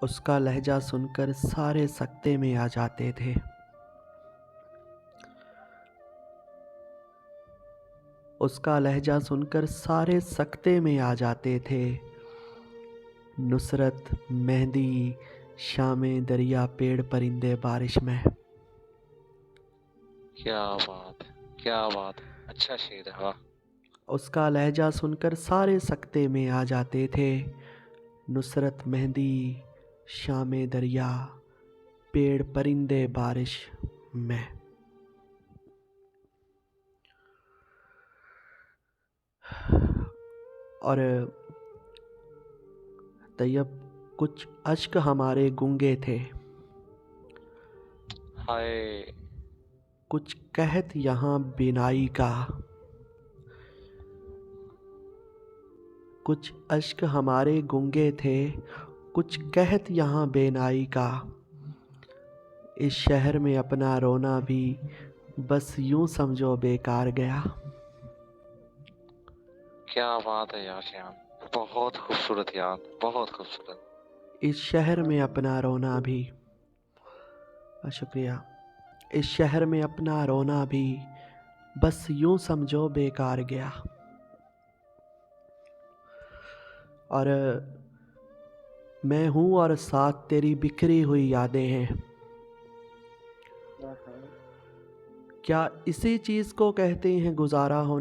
उसका लहजा सुनकर सारे सकते में आ जाते थे। उसका लहजा सुनकर सारे सकते में आ जाते थे। नुसरत, मेहंदी, शामें, दरिया, पेड़, परिंदे, बारिश में। क्या बात है, क्या बात है। अच्छा शेर है, वाह। उसका लहजा सुनकर सारे सकते में आ जाते थे। नुसरत, मेहंदी, शामें, दरिया, पेड़, परिंदे, बारिश में। और तैयब, कुछ अश्क हमारे गूंगे थे, हाय। कुछ कहत यहाँ बिनाई का। कुछ अश्क हमारे गूंगे थे, कुछ कहत यहाँ बेनाई का। इस शहर में अपना रोना भी बस यूं समझो बेकार गया। क्या बात है यार श्याम, बहुत खूबसूरत यार, बहुत खूबसूरत। इस शहर में अपना रोना भी, शुक्रिया। इस शहर में अपना रोना भी बस यूं समझो बेकार गया। और मैं हूँ और साथ तेरी बिखरी हुई यादें हैं। क्या इसी चीज़ को कहते हैं गुजारा होना।